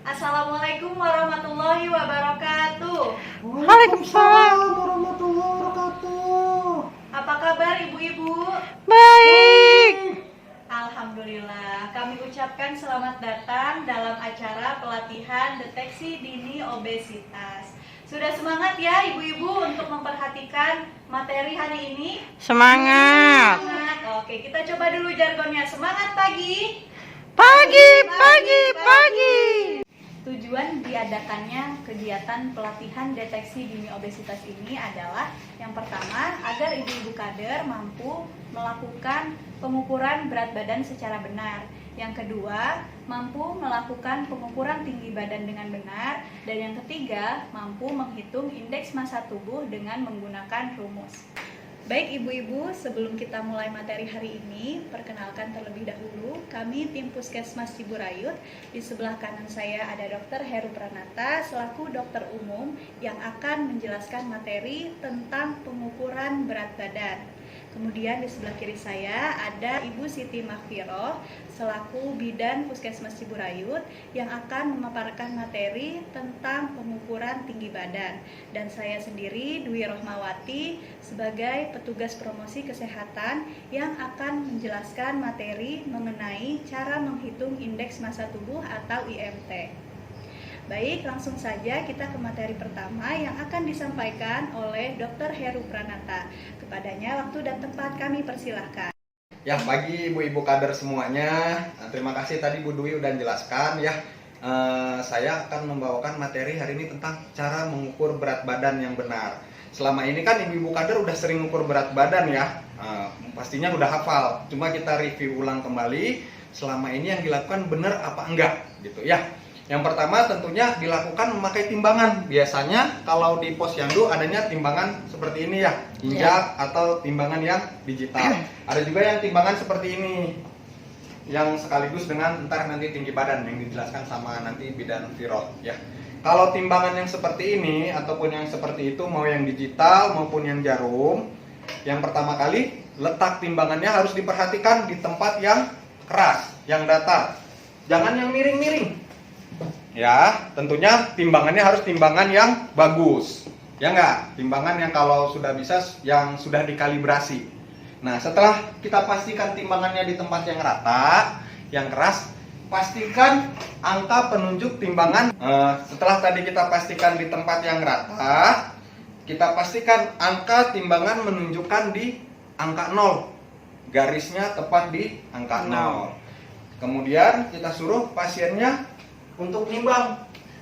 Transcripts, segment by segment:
Assalamualaikum warahmatullahi wabarakatuh. Waalaikumsalam warahmatullahi wabarakatuh. Apa kabar ibu-ibu? Baik. Alhamdulillah, kami ucapkan selamat datang dalam acara pelatihan deteksi dini obesitas. Sudah semangat ya ibu-ibu untuk memperhatikan materi hari ini? Semangat. Semangat. Oke, kita coba dulu jargonnya. Semangat pagi. Pagi, pagi, pagi. Tujuan diadakannya kegiatan pelatihan deteksi dini obesitas ini adalah yang pertama, agar ibu-ibu kader mampu melakukan pengukuran berat badan secara benar. Yang kedua, mampu melakukan pengukuran tinggi badan dengan benar. Dan yang ketiga, mampu menghitung indeks massa tubuh dengan menggunakan rumus. Baik ibu-ibu, sebelum kita mulai materi hari ini, perkenalkan terlebih dahulu, kami tim Puskesmas Ciburayut. Di sebelah kanan saya ada Dr. Heru Pranata selaku dokter umum yang akan menjelaskan materi tentang pengukuran berat badan. Kemudian di sebelah kiri saya ada Ibu Siti Maghfirah selaku bidan Puskesmas Ciburayut yang akan memaparkan materi tentang pengukuran tinggi badan. Dan saya sendiri Dwi Rohmawati sebagai petugas promosi kesehatan yang akan menjelaskan materi mengenai cara menghitung indeks massa tubuh atau IMT. Baik, langsung saja kita ke materi pertama yang akan disampaikan oleh Dr. Heru Pranata. Kepadanya waktu dan tempat kami persilahkan. Ya, pagi ibu-ibu kader semuanya. Terima kasih tadi Bu Dwi udah jelaskan ya. Saya akan membawakan materi hari ini tentang cara mengukur berat badan yang benar. Selama ini kan ibu-ibu kader udah sering mengukur berat badan ya. Pastinya udah hafal. Cuma kita review ulang kembali selama ini yang dilakukan benar apa enggak gitu ya. Yang pertama tentunya dilakukan memakai timbangan. Biasanya kalau di posyandu adanya timbangan seperti ini ya, injak atau timbangan yang digital. Ada juga yang timbangan seperti ini, yang sekaligus dengan ntar nanti tinggi badan yang dijelaskan sama nanti bidan Firot ya. Kalau timbangan yang seperti ini ataupun yang seperti itu, mau yang digital maupun yang jarum, yang pertama kali letak timbangannya harus diperhatikan di tempat yang keras, yang datar. Jangan yang miring-miring. Ya, tentunya timbangannya harus timbangan yang bagus. Ya enggak? Timbangan yang kalau sudah bisa yang sudah dikalibrasi. Nah, setelah kita pastikan timbangannya di tempat yang rata, yang keras, pastikan angka penunjuk timbangan. Setelah tadi kita pastikan di tempat yang rata, kita pastikan angka timbangan menunjukkan di angka 0. Garisnya tepat di angka 0. Kemudian kita suruh pasiennya untuk nimbang.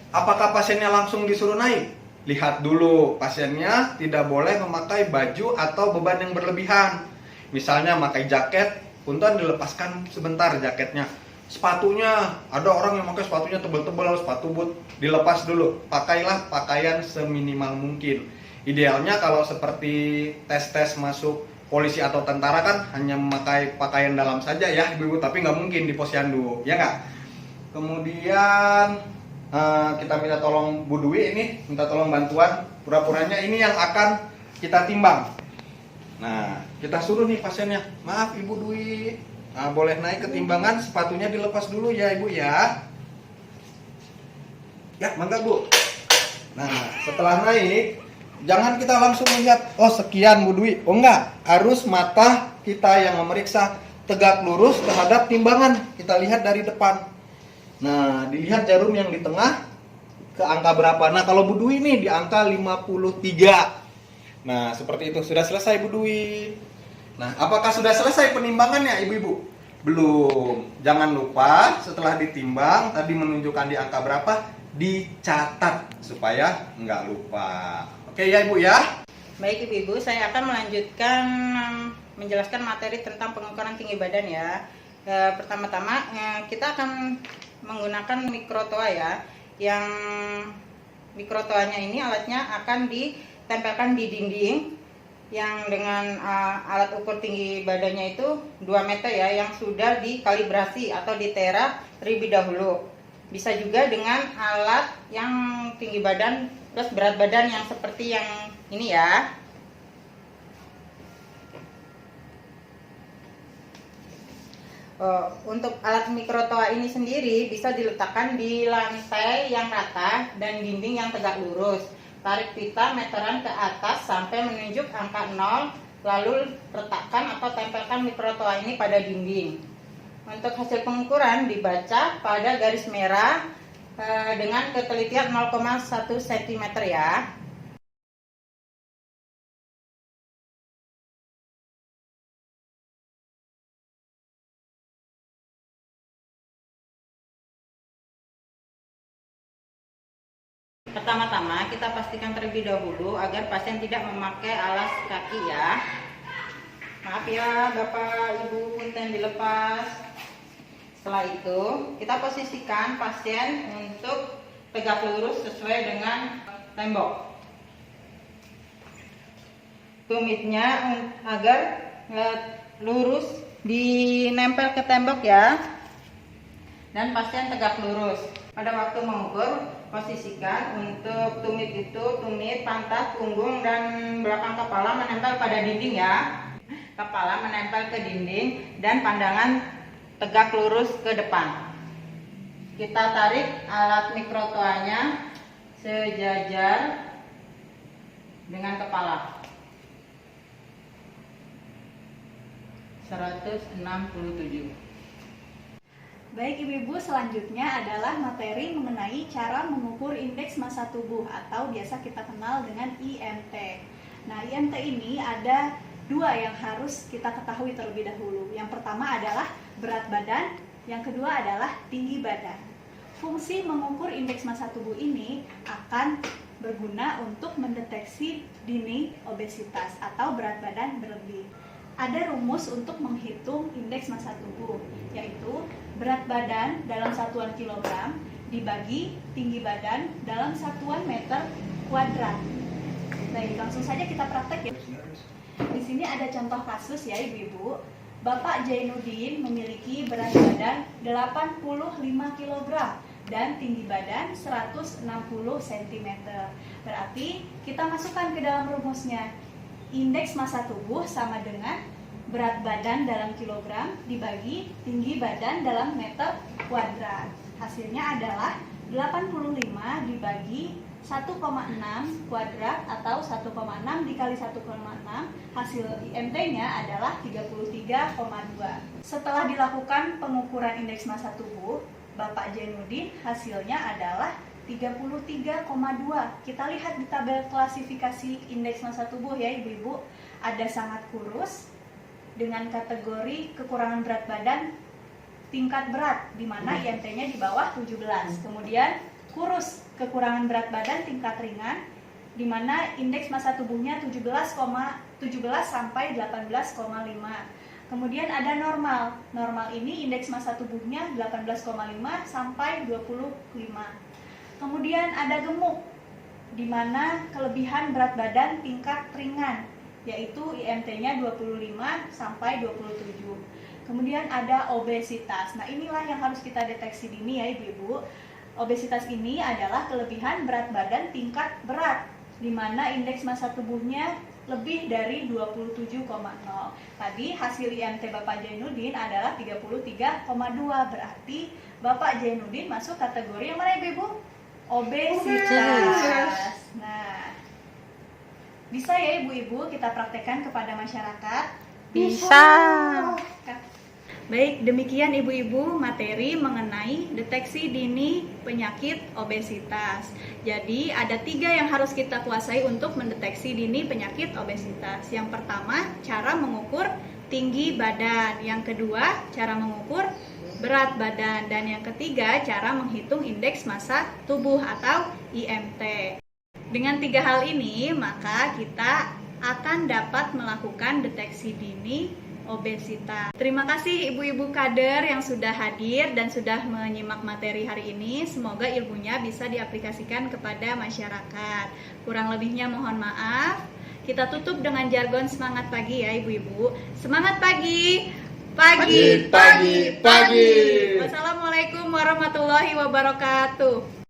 Apakah pasiennya langsung disuruh naik? Lihat dulu, pasiennya tidak boleh memakai baju atau beban yang berlebihan. Misalnya memakai jaket, punten dilepaskan sebentar jaketnya. Sepatunya, ada orang yang pakai sepatunya tebal-tebal, sepatu boot, dilepas dulu. Pakailah pakaian seminimal mungkin. Idealnya kalau seperti tes-tes masuk polisi atau tentara kan hanya memakai pakaian dalam saja ya ibu-ibu, tapi nggak mungkin di posyandu, ya nggak? Kemudian kita minta tolong Bu Dwi ini, minta tolong bantuan pura-puranya ini yang akan kita timbang. Nah, kita suruh nih pasiennya, maaf Ibu Dwi, boleh naik ke timbangan, sepatunya dilepas dulu ya Ibu ya. Ya, mangga Bu. Nah, setelah naik, jangan kita langsung melihat, oh sekian Bu Dwi. Oh enggak, harus mata kita yang memeriksa tegak lurus terhadap timbangan. Kita lihat dari depan. Nah, dilihat jarum yang di tengah ke angka berapa. Nah, kalau Bu Dwi nih di angka 53. Nah, seperti itu. Sudah selesai Bu Dwi. Nah, apakah sudah selesai penimbangannya Ibu-ibu? Belum. Jangan lupa setelah ditimbang tadi menunjukkan di angka berapa, dicatat supaya nggak lupa. Oke ya Ibu ya? Baik Ibu-ibu, saya akan melanjutkan menjelaskan materi tentang pengukuran tinggi badan ya. Pertama-tama kita akan menggunakan mikrotoa ya. Yang mikrotoanya ini alatnya akan ditempelkan di dinding yang dengan alat ukur tinggi badannya itu 2 meter ya, yang sudah dikalibrasi atau ditera terlebih dahulu. Bisa juga dengan alat yang tinggi badan plus berat badan yang seperti yang ini ya. Untuk alat mikrotoa ini sendiri bisa diletakkan di lantai yang rata dan dinding yang tegak lurus. Tarik pita meteran ke atas sampai menunjuk angka 0, lalu letakkan atau tempelkan mikrotoa ini pada dinding. Untuk hasil pengukuran dibaca pada garis merah dengan ketelitian 0,1 cm ya. Pertama-tama kita pastikan terlebih dahulu agar pasien tidak memakai alas kaki ya. Maaf ya Bapak Ibu, punten dilepas. Setelah itu kita posisikan pasien untuk tegak lurus sesuai dengan tembok. Tumitnya agar lurus dinempel ke tembok ya. Dan pasien tegak lurus. Pada waktu mengukur, posisikan untuk tumit itu, tumit, pantat, punggung, dan belakang kepala menempel pada dinding ya. Kepala menempel ke dinding dan pandangan tegak lurus ke depan. Kita tarik alat mikrotoanya sejajar dengan kepala. 167. Baik Ibu-Ibu, selanjutnya adalah materi mengenai cara mengukur indeks massa tubuh atau biasa kita kenal dengan IMT. Nah, IMT ini ada dua yang harus kita ketahui terlebih dahulu. Yang pertama adalah berat badan, yang kedua adalah tinggi badan. Fungsi mengukur indeks massa tubuh ini akan berguna untuk mendeteksi dini obesitas atau berat badan berlebih. Ada rumus untuk menghitung indeks massa tubuh, yaitu berat badan dalam satuan kilogram dibagi tinggi badan dalam satuan meter kuadrat. Baik, langsung saja kita praktek ya. Di sini ada contoh kasus ya Ibu-Ibu. Bapak Jainuddin memiliki berat badan 85 kg dan tinggi badan 160 cm. Berarti kita masukkan ke dalam rumusnya. Indeks massa tubuh sama dengan berat badan dalam kilogram dibagi tinggi badan dalam meter kuadrat. Hasilnya adalah 85 dibagi 1,6 kuadrat atau 1,6 dikali 1,6, hasil IMT-nya adalah 33,2. Setelah dilakukan pengukuran indeks massa tubuh, Bapak Jainuddin hasilnya adalah 33,2. Kita lihat di tabel klasifikasi indeks massa tubuh ya Ibu-Ibu. Ada sangat kurus dengan kategori kekurangan berat badan tingkat berat, di mana IMT-nya di bawah 17. Kemudian kurus kekurangan berat badan tingkat ringan, di mana indeks massa tubuhnya 17 sampai 18,5. Kemudian ada normal. Normal ini indeks massa tubuhnya 18,5 sampai 25. Kemudian ada gemuk, di mana kelebihan berat badan tingkat ringan, yaitu IMT-nya 25 sampai 27. Kemudian ada obesitas. Nah, inilah yang harus kita deteksi dini ya Ibu-Ibu. Obesitas ini adalah kelebihan berat badan tingkat berat, di mana indeks massa tubuhnya lebih dari 27,0. Tadi hasil IMT Bapak Jainuddin adalah 33,2. Berarti Bapak Jainuddin masuk kategori yang mana Ibu-Ibu? Obesitas. Nah, bisa ya Ibu-Ibu kita praktekkan kepada masyarakat? Bisa. Baik, demikian Ibu-Ibu materi mengenai deteksi dini penyakit obesitas. Jadi ada 3 yang harus kita kuasai untuk mendeteksi dini penyakit obesitas. Yang pertama, cara mengukur tinggi badan. Yang kedua, cara mengukur berat badan. Dan yang ketiga, cara menghitung indeks massa tubuh atau IMT. Dengan 3 hal ini, maka kita akan dapat melakukan deteksi dini obesitas. Terima kasih Ibu-Ibu kader yang sudah hadir dan sudah menyimak materi hari ini. Semoga ilmunya bisa diaplikasikan kepada masyarakat. Kurang lebihnya mohon maaf. Kita tutup dengan jargon semangat pagi ya Ibu-Ibu. Semangat pagi! Pagi! Pagi! Wassalamualaikum warahmatullahi wabarakatuh.